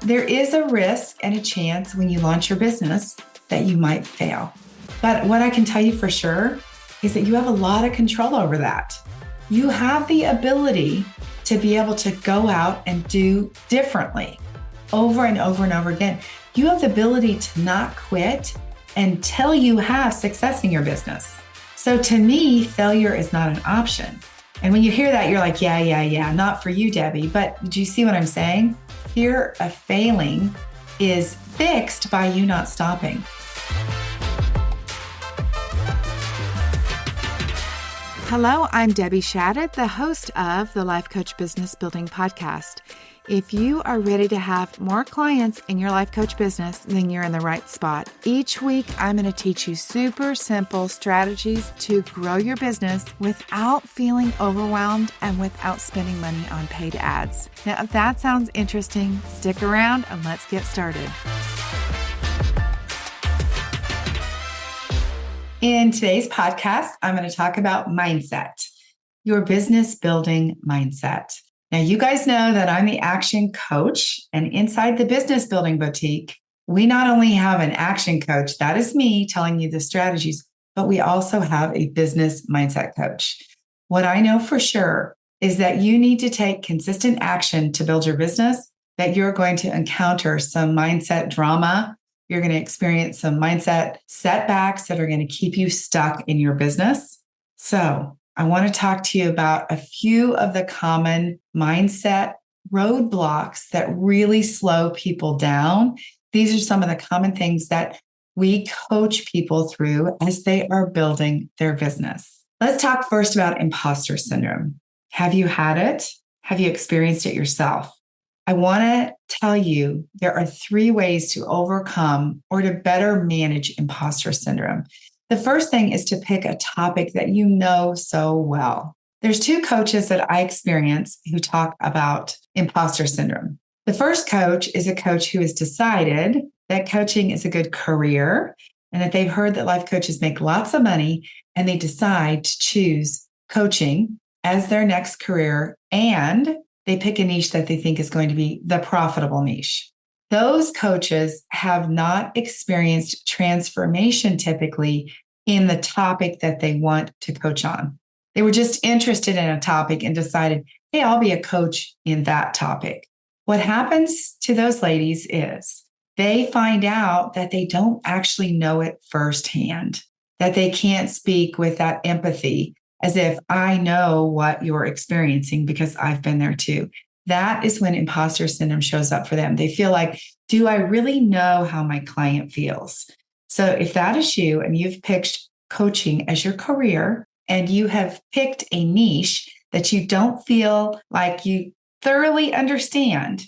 There is a risk and a chance when you launch your business that you might fail. But what I can tell you for sure is that you have a lot of control over that. You have the ability to be able to go out and do differently over and over and over again. You have the ability to not quit until you have success in your business. So to me, failure is not an option. And when you hear that, you're like, yeah, not for you, Debbie. But do you see what I'm saying? Fear of failing is fixed by you not stopping. Hello, I'm Debbie Shadid, the host of the Life Coach Business Building Podcast. If you are ready to have more clients in your life coach business, then you're in the right spot. Each week, I'm going to teach you super simple strategies to grow your business without feeling overwhelmed and without spending money on paid ads. Now, if that sounds interesting, stick around and let's get started. In today's podcast, I'm going to talk about mindset, your business building mindset. Now, you guys know that I'm the action coach, and inside the Business Building Boutique, we not only have an action coach, that is me telling you the strategies, but we also have a business mindset coach. What I know for sure is that you need to take consistent action to build your business, that you're going to encounter some mindset drama. You're going to experience some mindset setbacks that are going to keep you stuck in your business. So I want to talk to you about a few of the common mindset roadblocks that really slow people down. These are some of the common things that we coach people through as they are building their business. Let's talk first about imposter syndrome. Have you had it? Have you experienced it yourself? I want to tell you there are 3 ways to overcome or to better manage imposter syndrome. The first thing is to pick a topic that you know so well. There's 2 coaches that I experience who talk about imposter syndrome. The first coach is a coach who has decided that coaching is a good career and that they've heard that life coaches make lots of money, and they decide to choose coaching as their next career, and they pick a niche that they think is going to be the profitable niche. Those coaches have not experienced transformation typically in the topic that they want to coach on. They were just interested in a topic and decided, hey, I'll be a coach in that topic. What happens to those ladies is they find out that they don't actually know it firsthand, that they can't speak with that empathy as if I know what you're experiencing because I've been there too. That is when imposter syndrome shows up for them. They feel like, do I really know how my client feels? So if that is you and you've picked coaching as your career and you have picked a niche that you don't feel like you thoroughly understand,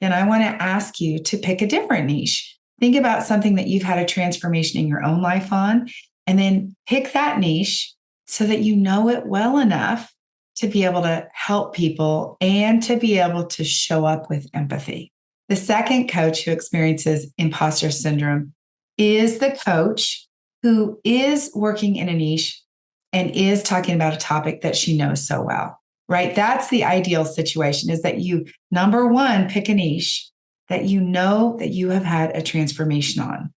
then I want to ask you to pick a different niche. Think about something that you've had a transformation in your own life on, and then pick that niche so that you know it well enough to be able to help people and to be able to show up with empathy. The second coach who experiences imposter syndrome is the coach who is working in a niche and is talking about a topic that she knows so well, right? That's the ideal situation, is that you, number one, pick a niche that you know that you have had a transformation on.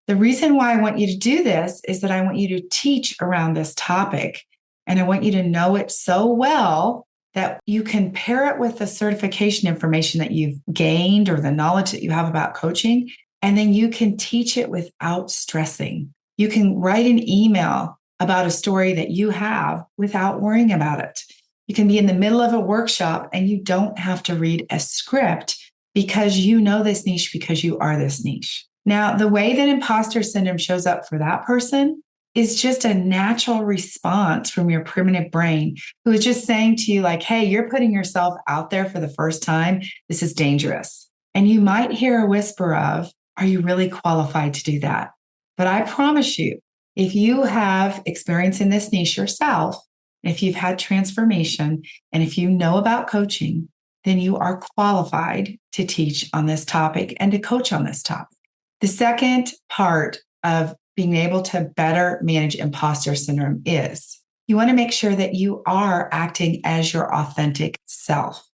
The reason why I want you to do this is that I want you to teach around this topic. And I want you to know it so well that you can pair it with the certification information that you've gained or the knowledge that you have about coaching. And then you can teach it without stressing. You can write an email about a story that you have without worrying about it. You can be in the middle of a workshop and you don't have to read a script because you know this niche because you are this niche. Now, the way that imposter syndrome shows up for that person is just a natural response from your primitive brain, who is just saying to you like, hey, you're putting yourself out there for the first time. This is dangerous. And you might hear a whisper of, are you really qualified to do that? But I promise you, if you have experience in this niche yourself, if you've had transformation, and if you know about coaching, then you are qualified to teach on this topic and to coach on this topic. The second part of being able to better manage imposter syndrome is you want to make sure that you are acting as your authentic self.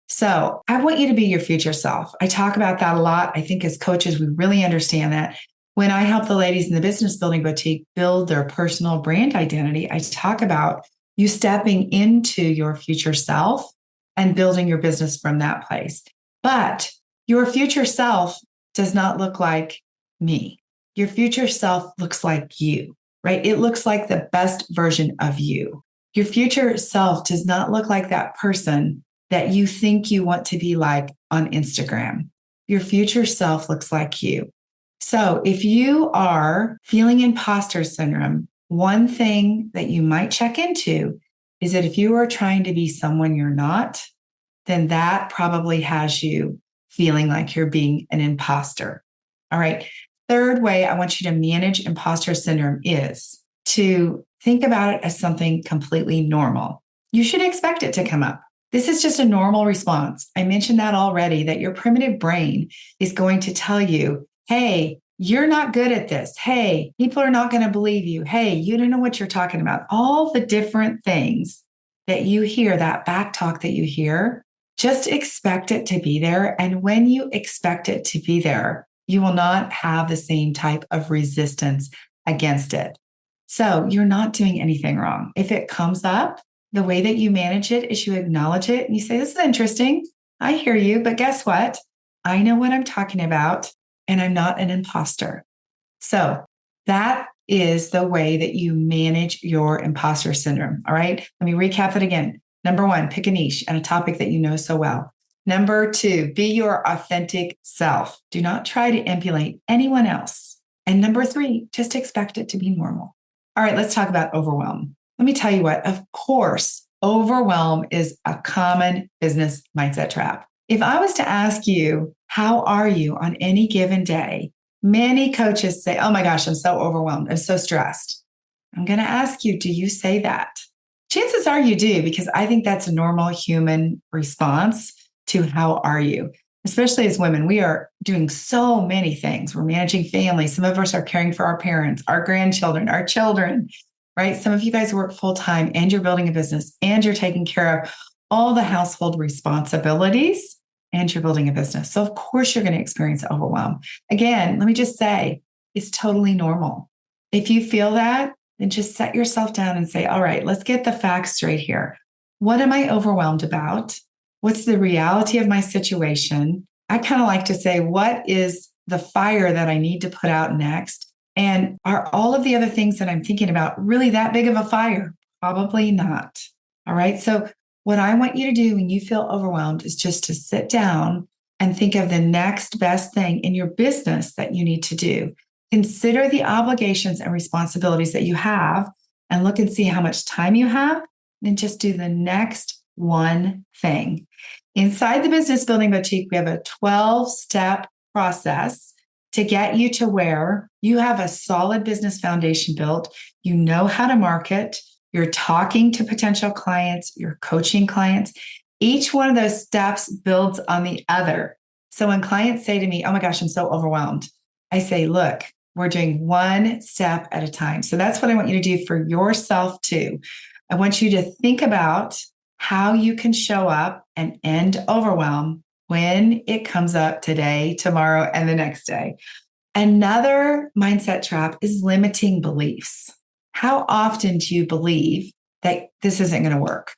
So I want you to be your future self. I talk about that a lot. I think as coaches, we really understand that. When I help the ladies in the business building boutique build their personal brand identity, I talk about you stepping into your future self and building your business from that place. But your future self does not look like me. Your future self looks like you, right? It looks like the best version of you. Your future self does not look like that person that you think you want to be like on Instagram. Your future self looks like you. So if you are feeling imposter syndrome, one thing that you might check into is that if you are trying to be someone you're not, then that probably has you feeling like you're being an imposter. All right. Third way I want you to manage imposter syndrome is to think about it as something completely normal. You should expect it to come up. This is just a normal response. I mentioned that already, that your primitive brain is going to tell you, hey, you're not good at this. Hey, people are not going to believe you. Hey, you don't know what you're talking about. All the different things that you hear, that back talk that you hear, just expect it to be there. And when you expect it to be there, you will not have the same type of resistance against it. So you're not doing anything wrong. If it comes up, the way that you manage it is you acknowledge it and you say, this is interesting. I hear you, but guess what? I know what I'm talking about and I'm not an imposter. So that is the way that you manage your imposter syndrome. All right. Let me recap it again. Number one, pick a niche and a topic that you know so well. Number two, be your authentic self. Do not try to emulate anyone else. And number three, just expect it to be normal. All right, let's talk about overwhelm. Let me tell you what, of course, overwhelm is a common business mindset trap. If I was to ask you, how are you on any given day? Many coaches say, oh my gosh, I'm so overwhelmed. I'm so stressed. I'm going to ask you, do you say that? Chances are you do, because I think that's a normal human response to how are you? Especially as women, we are doing so many things. We're managing families. Some of us are caring for our parents, our grandchildren, our children, right? Some of you guys work full time and you're building a business and you're taking care of all the household responsibilities and you're building a business. So of course you're going to experience overwhelm. Again, let me just say, it's totally normal. If you feel that, then just set yourself down and say, all right, let's get the facts straight here. What am I overwhelmed about? What's the reality of my situation? I kind of like to say, what is the fire that I need to put out next? And are all of the other things that I'm thinking about really that big of a fire? Probably not. All right. So what I want you to do when you feel overwhelmed is just to sit down and think of the next best thing in your business that you need to do. Consider the obligations and responsibilities that you have and look and see how much time you have. Then just do the next one thing. Inside the Business Building Boutique, we have a 12-step process to get you to where you have a solid business foundation built. You know how to market. You're talking to potential clients. You're coaching clients. Each one of those steps builds on the other. So when clients say to me, oh my gosh, I'm so overwhelmed, I say, look, we're doing one step at a time. So that's what I want you to do for yourself too. I want you to think about how you can show up and end overwhelm when it comes up today, tomorrow, and the next day. Another mindset trap is limiting beliefs. How often do you believe that this isn't going to work?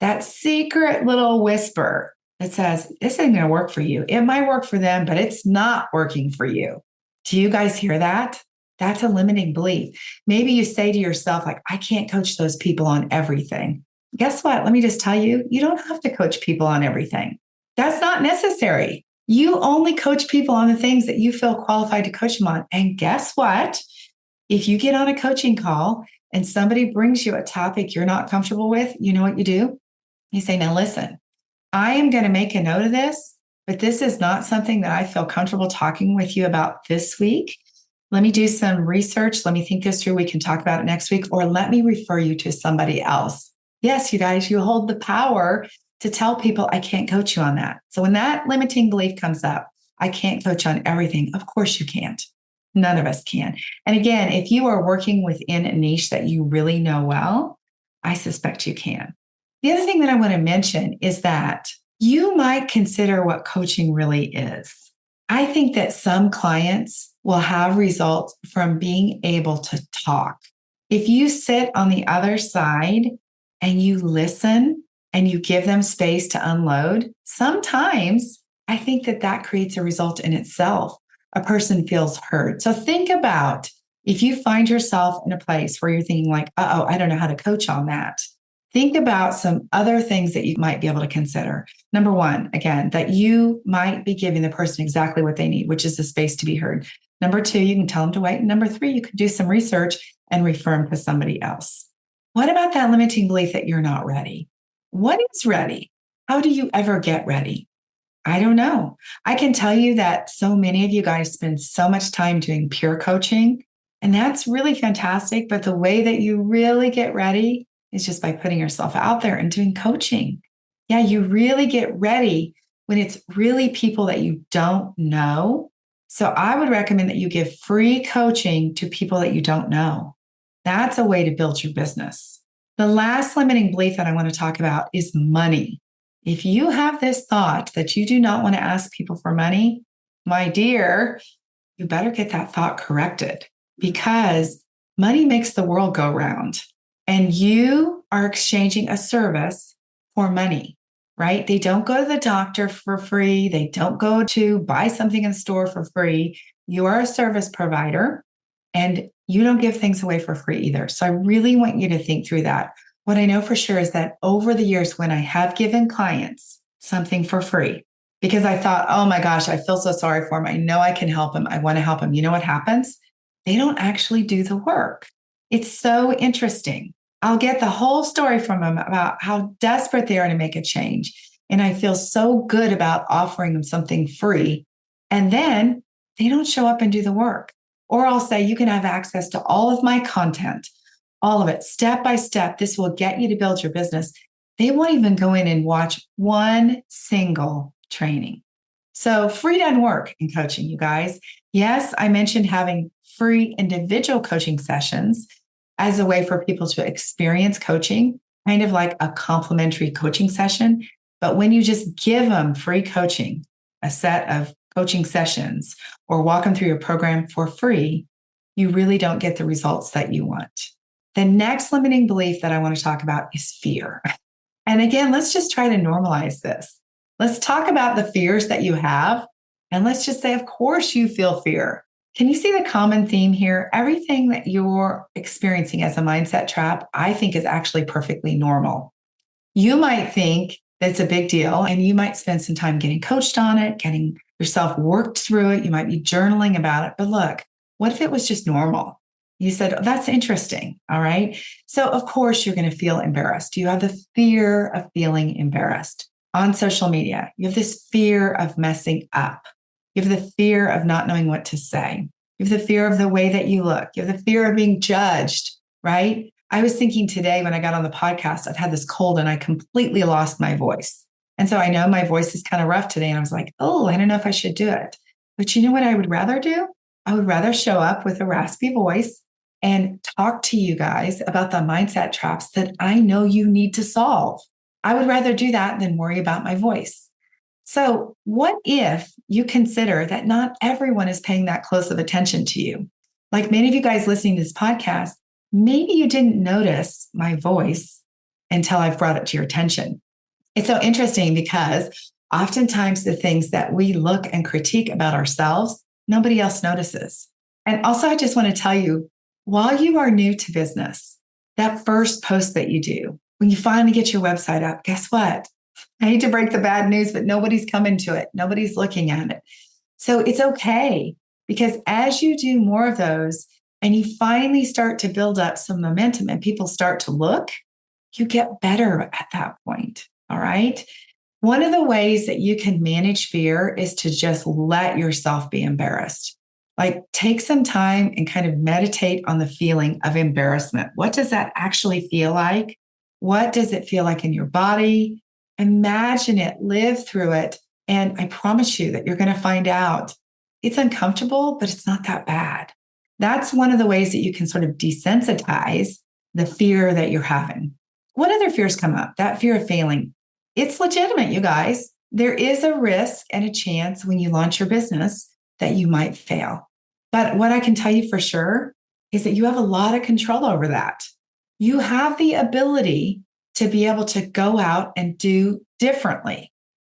That secret little whisper that says, this isn't going to work for you. It might work for them, but it's not working for you. Do you guys hear that? That's a limiting belief. Maybe you say to yourself, like, I can't coach those people on everything. Guess what? Let me just tell you, you don't have to coach people on everything. That's not necessary. You only coach people on the things that you feel qualified to coach them on. And guess what? If you get on a coaching call and somebody brings you a topic you're not comfortable with, you know what you do? You say, now listen, I am going to make a note of this, but this is not something that I feel comfortable talking with you about this week. Let me do some research. Let me think this through. We can talk about it next week, or let me refer you to somebody else. Yes, you guys, you hold the power to tell people I can't coach you on that. So when that limiting belief comes up, I can't coach on everything. Of course you can't. None of us can. And again, if you are working within a niche that you really know well, I suspect you can. The other thing that I want to mention is that you might consider what coaching really is. I think that some clients will have results from being able to talk. If you sit on the other side and you listen and you give them space to unload, sometimes I think that that creates a result in itself. A person feels heard. So think about if you find yourself in a place where you're thinking like, oh, I don't know how to coach on that. Think about some other things that you might be able to consider. Number one, again, that you might be giving the person exactly what they need, which is the space to be heard. Number two, you can tell them to wait. And number three, you could do some research and refer them to somebody else. What about that limiting belief that you're not ready? What is ready? How do you ever get ready? I don't know. I can tell you that so many of you guys spend so much time doing peer coaching, and that's really fantastic. But the way that you really get ready is just by putting yourself out there and doing coaching. Yeah, you really get ready when it's really people that you don't know. So I would recommend that you give free coaching to people that you don't know. That's a way to build your business. The last limiting belief that I want to talk about is money. If you have this thought that you do not want to ask people for money, my dear, you better get that thought corrected because money makes the world go round and you are exchanging a service for money, right? They don't go to the doctor for free. They don't go to buy something in the store for free. You are a service provider and you don't give things away for free either. So I really want you to think through that. What I know for sure is that over the years, when I have given clients something for free, because I thought, oh my gosh, I feel so sorry for them. I know I can help them. I want to help them. You know what happens? They don't actually do the work. It's so interesting. I'll get the whole story from them about how desperate they are to make a change. And I feel so good about offering them something free. And then they don't show up and do the work. Or I'll say, you can have access to all of my content, all of it, step by step. This will get you to build your business. They won't even go in and watch one single training. So free doesn't work in coaching, you guys. Yes, I mentioned having free individual coaching sessions as a way for people to experience coaching, kind of like a complimentary coaching session. But when you just give them free coaching, a set of coaching sessions, or walk them through your program for free, you really don't get the results that you want. The next limiting belief that I want to talk about is fear. And again, let's just try to normalize this. Let's talk about the fears that you have. And let's just say, of course, you feel fear. Can you see the common theme here? Everything that you're experiencing as a mindset trap, I think is actually perfectly normal. You might think that it's a big deal and you might spend some time getting coached on it, getting yourself worked through it. You might be journaling about it. But look, what if it was just normal? You said, oh, that's interesting. All right. So, of course, you're going to feel embarrassed. You have the fear of feeling embarrassed on social media. You have this fear of messing up. You have the fear of not knowing what to say. You have the fear of the way that you look. You have the fear of being judged, right? I was thinking today when I got on the podcast, I've had this cold and I completely lost my voice. And so I know my voice is kind of rough today. And I was like, oh, I don't know if I should do it. But you know what I would rather do? I would rather show up with a raspy voice and talk to you guys about the mindset traps that I know you need to solve. I would rather do that than worry about my voice. So what if you consider that not everyone is paying that close of attention to you? Like many of you guys listening to this podcast, maybe you didn't notice my voice until I've brought it to your attention. It's so interesting because oftentimes the things that we look and critique about ourselves, nobody else notices. And also, I just want to tell you, while you are new to business, that first post that you do, when you finally get your website up, guess what? I hate to break the bad news, but nobody's coming to it. Nobody's looking at it. So it's okay because as you do more of those and you finally start to build up some momentum and people start to look, you get better at that point. All right. One of the ways that you can manage fear is to just let yourself be embarrassed. Like take some time and kind of meditate on the feeling of embarrassment. What does that actually feel like? What does it feel like in your body? Imagine it, live through it. And I promise you that you're going to find out it's uncomfortable, but it's not that bad. That's one of the ways that you can sort of desensitize the fear that you're having. What other fears come up? That fear of failing. It's legitimate, you guys. There is a risk and a chance when you launch your business that you might fail. But what I can tell you for sure is that you have a lot of control over that. You have the ability to be able to go out and do differently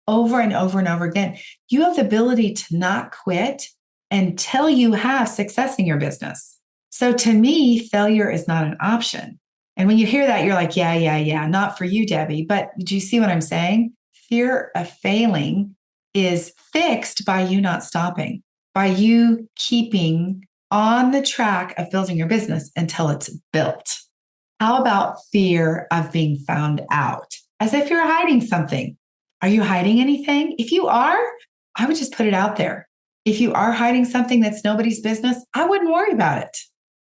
over and over and over again. You have the ability to not quit until you have success in your business. So to me, failure is not an option. And when you hear that, you're like, yeah, not for you, Debbie. But do you see what I'm saying? Fear of failing is fixed by you not stopping, by you keeping on the track of building your business until it's built. How about fear of being found out? As if you're hiding something. Are you hiding anything? If you are, I would just put it out there. If you are hiding something that's nobody's business, I wouldn't worry about it.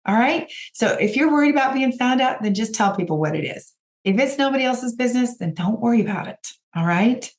All right. So if you're worried about being found out, then just tell people what it is. If it's nobody else's business, then don't worry about it. All right.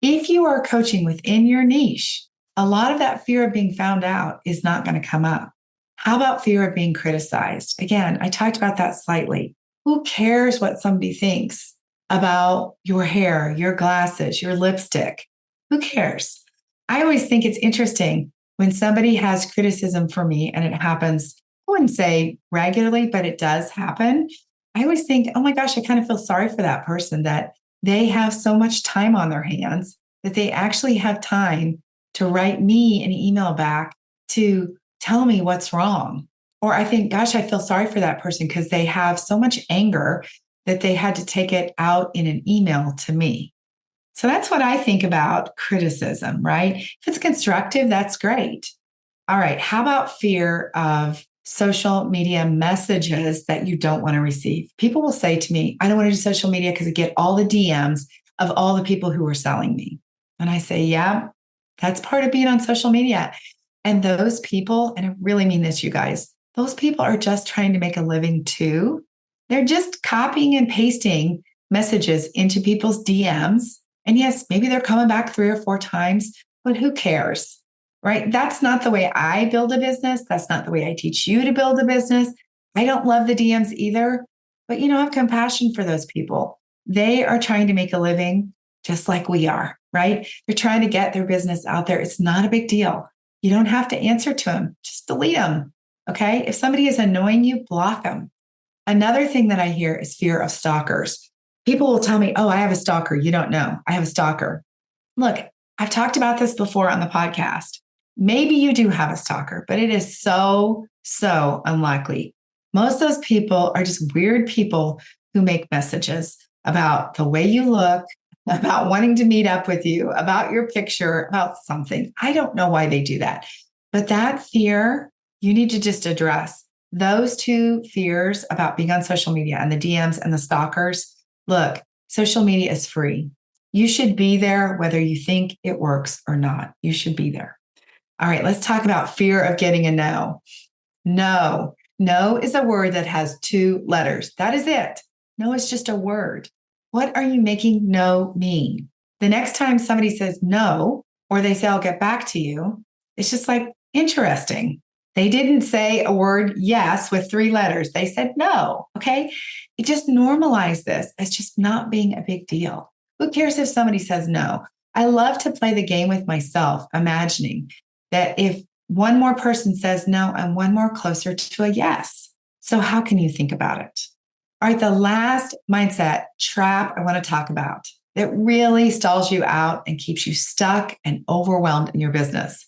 If you are coaching within your niche, a lot of that fear of being found out is not going to come up. How about fear of being criticized? Again, I talked about that slightly. Who cares what somebody thinks about your hair, your glasses, your lipstick? Who cares? I always think it's interesting when somebody has criticism for me, and it happens, I wouldn't say regularly, but it does happen. I always think, oh my gosh, I kind of feel sorry for that person that they have so much time on their hands that they actually have time to write me an email back to tell me what's wrong. Or I think, gosh, I feel sorry for that person because they have so much anger that they had to take it out in an email to me. So that's what I think about criticism, right? If it's constructive, that's great. All right. How about fear of social media messages that you don't want to receive? People will say to me, I don't want to do social media because I get all the DMs of all the people who are selling me. And I say, yeah, that's part of being on social media. And those people, and I really mean this, you guys, those people are just trying to make a living too. They're just copying and pasting messages into people's DMs. And yes, maybe they're coming back 3 or 4 times, but who cares, right? That's not the way I build a business. That's not the way I teach you to build a business. I don't love the DMs either, but I have compassion for those people. They are trying to make a living just like we are, right? They're trying to get their business out there. It's not a big deal. You don't have to answer to them. Just delete them. Okay. If somebody is annoying you, block them. Another thing that I hear is fear of stalkers. People will tell me, oh, I have a stalker. You don't know. I have a stalker. Look, I've talked about this before on the podcast. Maybe you do have a stalker, but it is so unlikely. Most of those people are just weird people who make messages about the way you look, about wanting to meet up with you, about your picture, about something. I don't know why they do that. But that fear, you need to just address. Those 2 fears about being on social media and the DMs and the stalkers. Look, social media is free. You should be there whether you think it works or not. You should be there. All right, let's talk about fear of getting a no. No. No is a word that has 2 letters. That is it. No is just a word. What are you making no mean? The next time somebody says no, or they say, I'll get back to you, it's just like, interesting. They didn't say a word yes with 3 letters. They said no. Okay. It just normalized this as just not being a big deal. Who cares if somebody says no? I love to play the game with myself, imagining that if one more person says no, I'm one more closer to a yes. So how can you think about it? All right. The last mindset trap I want to talk about that really stalls you out and keeps you stuck and overwhelmed in your business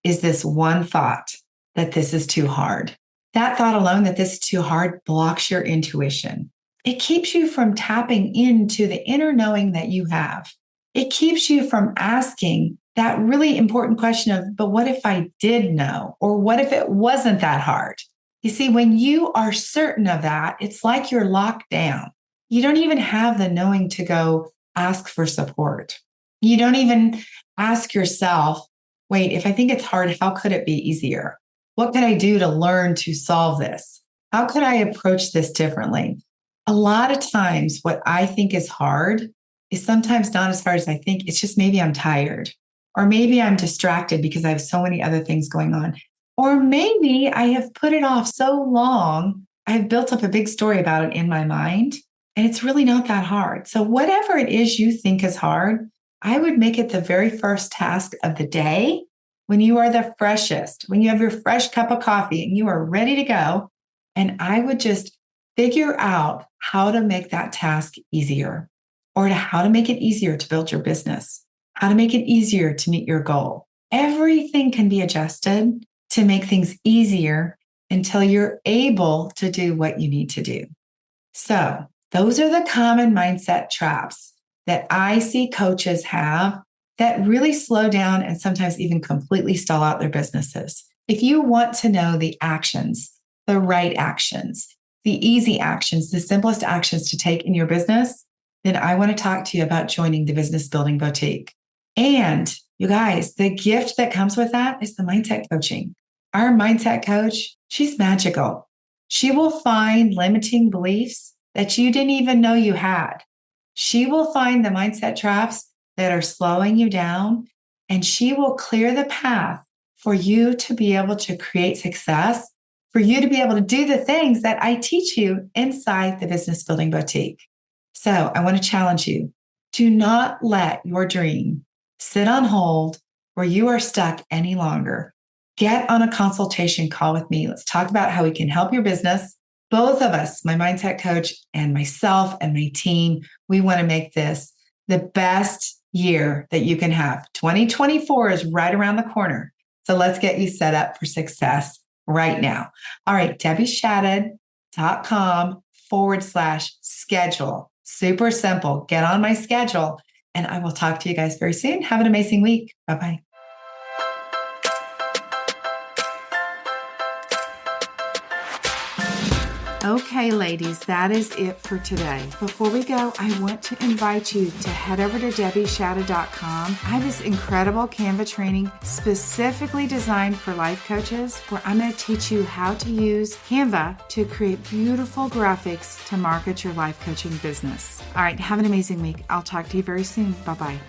is this one thought that this is too hard. That thought alone, that this is too hard, blocks your intuition. It keeps you from tapping into the inner knowing that you have. It keeps you from asking that really important question of, but what if I did know? Or what if it wasn't that hard? You see, when you are certain of that, it's like you're locked down. You don't even have the knowing to go ask for support. You don't even ask yourself, wait, if I think it's hard, how could it be easier? What could I do to learn to solve this? How could I approach this differently? A lot of times, what I think is hard is sometimes not as hard as I think. It's just maybe I'm tired, or maybe I'm distracted because I have so many other things going on. Or maybe I have put it off so long, I have built up a big story about it in my mind And it's really not that hard. So whatever it is you think is hard, I would make it the very first task of the day when you are the freshest, when you have your fresh cup of coffee and you are ready to go. And I would just figure out how to make that task easier, or to how to make it easier to build your business, how to make it easier to meet your goal. Everything can be adjusted to make things easier until you're able to do what you need to do. So those are the common mindset traps that I see coaches have that really slow down and sometimes even completely stall out their businesses. If you want to know the actions, the right actions, the easy actions, the simplest actions to take in your business, then I want to talk to you about joining the Business Building Boutique. And you guys, the gift that comes with that is the mindset coaching. Our mindset coach, she's magical. She will find limiting beliefs that you didn't even know you had. She will find the mindset traps that are slowing you down, and she will clear the path for you to be able to create success, for you to be able to do the things that I teach you inside the Business Building Boutique. So I want to challenge you. Do not let your dream sit on hold where you are stuck any longer. Get on a consultation call with me. Let's talk about how we can help your business. Both of us, my mindset coach and myself and my team, we want to make this the best year that you can have. 2024 is right around the corner. So let's get you set up for success right now. All right, DebbieShadid.com/schedule. Super simple. Get on my schedule and I will talk to you guys very soon. Have an amazing week. Bye-bye. Okay, ladies, that is it for today. Before we go, I want to invite you to head over to DebbieShadid.com. I have this incredible Canva training specifically designed for life coaches, where I'm going to teach you how to use Canva to create beautiful graphics to market your life coaching business. All right, have an amazing week. I'll talk to you very soon. Bye-bye.